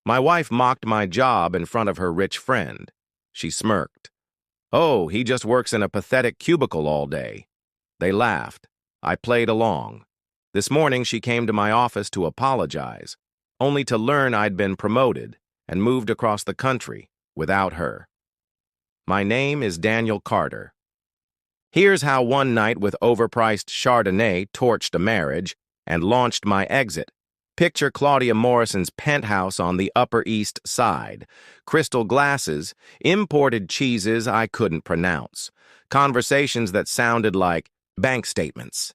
My wife mocked my job in front of her rich friend. She smirked. "Oh, he just works in a pathetic cubicle all day." They laughed. I played along. This morning she came to my office to apologize, only to learn I'd been promoted and moved across the country without her. My name is Daniel Carter. Here's how one night with overpriced Chardonnay torched a marriage and launched my exit. Picture Claudia Morrison's penthouse on the Upper East Side. Crystal glasses, imported cheeses I couldn't pronounce. Conversations that sounded like bank statements.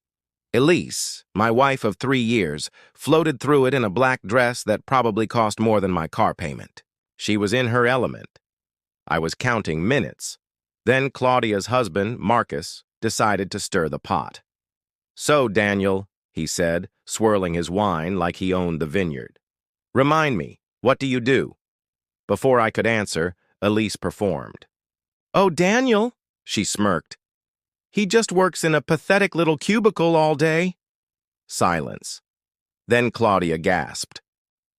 Elise, my wife of 3 years, floated through it in a black dress that probably cost more than my car payment. She was in her element. I was counting minutes. Then Claudia's husband, Marcus, decided to stir the pot. "So, Daniel," he said, swirling his wine like he owned the vineyard. "Remind me, what do you do?" Before I could answer, Elise performed. "Oh, Daniel," she smirked. "He just works in a pathetic little cubicle all day." Silence. Then Claudia gasped.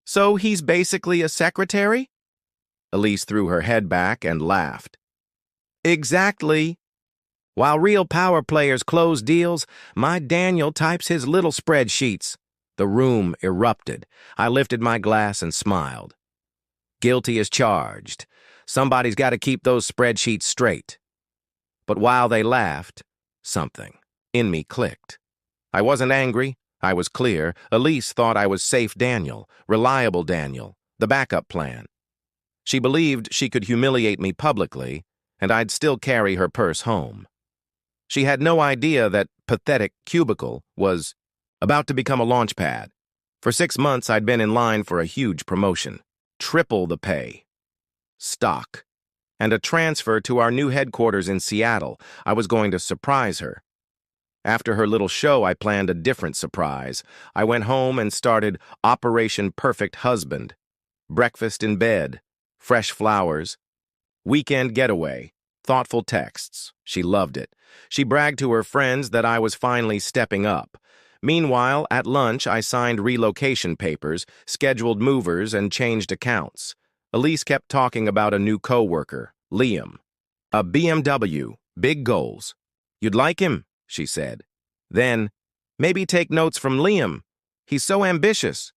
"So he's basically a secretary?" Elise threw her head back and laughed. "Exactly. While real power players close deals, my Daniel types his little spreadsheets." The room erupted. I lifted my glass and smiled. Guilty as charged. Somebody's got to keep those spreadsheets straight. But while they laughed, something in me clicked. I wasn't angry. I was clear. Elise thought I was safe Daniel, reliable Daniel, the backup plan. She believed she could humiliate me publicly, and I'd still carry her purse home. She had no idea that pathetic cubicle was about to become a launch pad. For 6 months, I'd been in line for a huge promotion, triple the pay, stock, and a transfer to our new headquarters in Seattle. I was going to surprise her. After her little show, I planned a different surprise. I went home and started Operation Perfect Husband. Breakfast in bed, fresh flowers, weekend getaway, thoughtful texts. She loved it. She bragged to her friends that I was finally stepping up. Meanwhile, at lunch, I signed relocation papers, scheduled movers, and changed accounts. Elise kept talking about a new coworker, Liam. "A BMW, big goals. You'd like him," she said. Then, "Maybe take notes from Liam. He's so ambitious."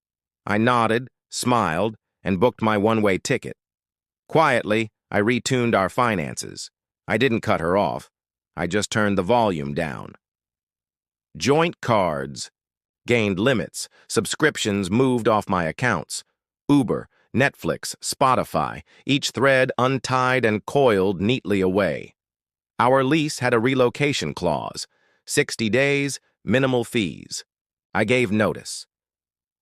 I nodded, smiled, and booked my one-way ticket. Quietly, I retuned our finances. I didn't cut her off. I just turned the volume down. Joint cards gained limits. Subscriptions moved off my accounts. Uber, Netflix, Spotify, each thread untied and coiled neatly away. Our lease had a relocation clause. 60 days, minimal fees. I gave notice.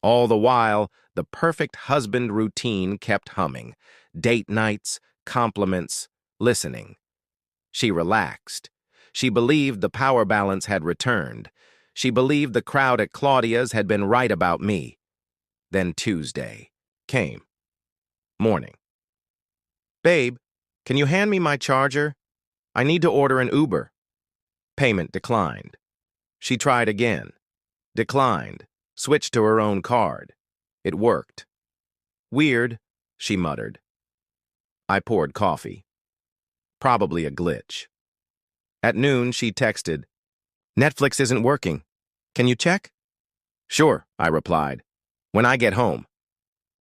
All the while, the perfect husband routine kept humming. Date nights, compliments, listening. She relaxed. She believed the power balance had returned. She believed the crowd at Claudia's had been right about me. Then Tuesday came. Morning. "Babe, can you hand me my charger? I need to order an Uber." Payment declined. She tried again. Declined. Switched to her own card. It worked. "Weird," she muttered. I poured coffee. Probably a glitch. At noon, she texted, "Netflix isn't working. Can you check?" "Sure," I replied, "when I get home."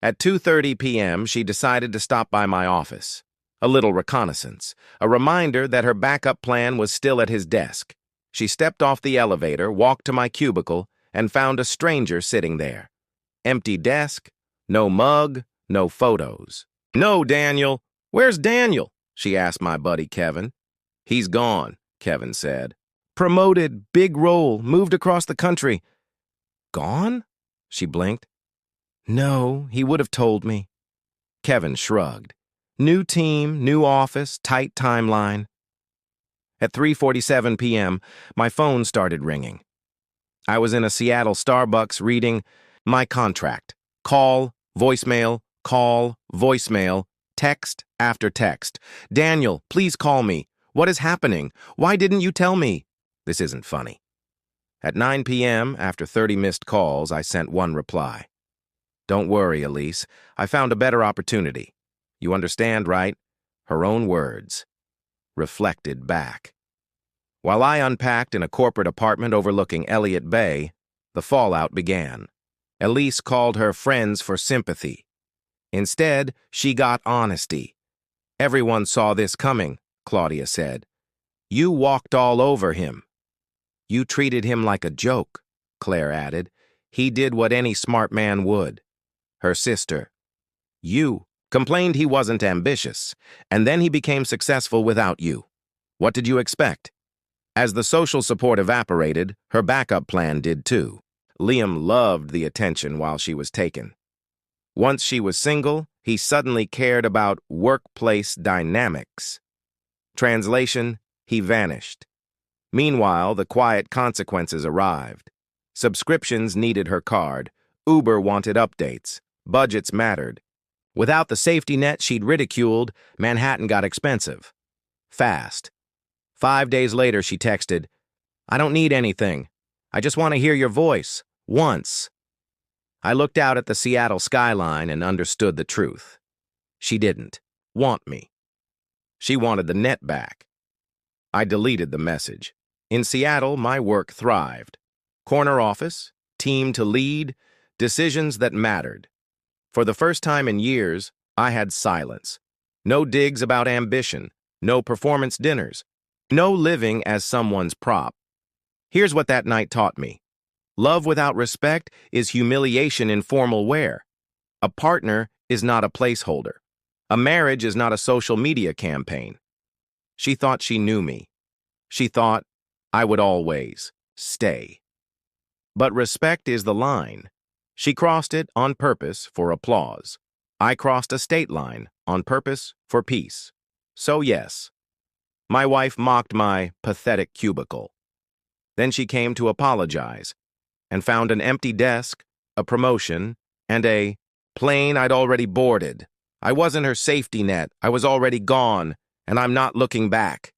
At 2:30 p.m., she decided to stop by my office. A little reconnaissance, a reminder that her backup plan was still at his desk. She stepped off the elevator, walked to my cubicle, and found a stranger sitting there. Empty desk, no mug, no photos. "No, Daniel. Where's Daniel?" she asked my buddy Kevin. "He's gone," Kevin said. "Promoted, big role, moved across the country." "Gone?" She blinked. "No, he would have told me." Kevin shrugged. New team, new office, tight timeline. At 3:47 p.m., my phone started ringing. I was in a Seattle Starbucks reading my contract. Call, voicemail, text after text. "Daniel, please call me. What is happening? Why didn't you tell me?" This isn't funny. At 9 p.m., after 30 missed calls, I sent one reply. Don't worry, Elise. I found a better opportunity. You understand, right? Her own words. Reflected back. While I unpacked in a corporate apartment overlooking Elliott Bay, the fallout began. Elise called her friends for sympathy. Instead, she got honesty. Everyone saw this coming, Claudia said. You walked all over him. You treated him like a joke, Claire added. He did what any smart man would. Her sister. You complained he wasn't ambitious, and then he became successful without you. What did you expect? As the social support evaporated, her backup plan did too. Liam loved the attention while she was taken. Once she was single, he suddenly cared about workplace dynamics. Translation, he vanished. Meanwhile, the quiet consequences arrived. Subscriptions needed her card. Uber wanted updates. Budgets mattered. Without the safety net she'd ridiculed, Manhattan got expensive. Fast. 5 days later, she texted, I don't need anything. I just want to hear your voice. Once. I looked out at the Seattle skyline and understood the truth. She didn't want me. She wanted the net back. I deleted the message. In Seattle, my work thrived. Corner office, team to lead, decisions that mattered. For the first time in years, I had silence. No digs about ambition, no performance dinners, no living as someone's prop. Here's what that night taught me. Love without respect is humiliation in formal wear. A partner is not a placeholder. A marriage is not a social media campaign. She thought she knew me. She thought I would always stay. But respect is the line. She crossed it on purpose for applause. I crossed a state line on purpose for peace. So yes, my wife mocked my pathetic cubicle. Then she came to apologize and found an empty desk, a promotion, and a plane I'd already boarded. I wasn't her safety net. I was already gone, and I'm not looking back.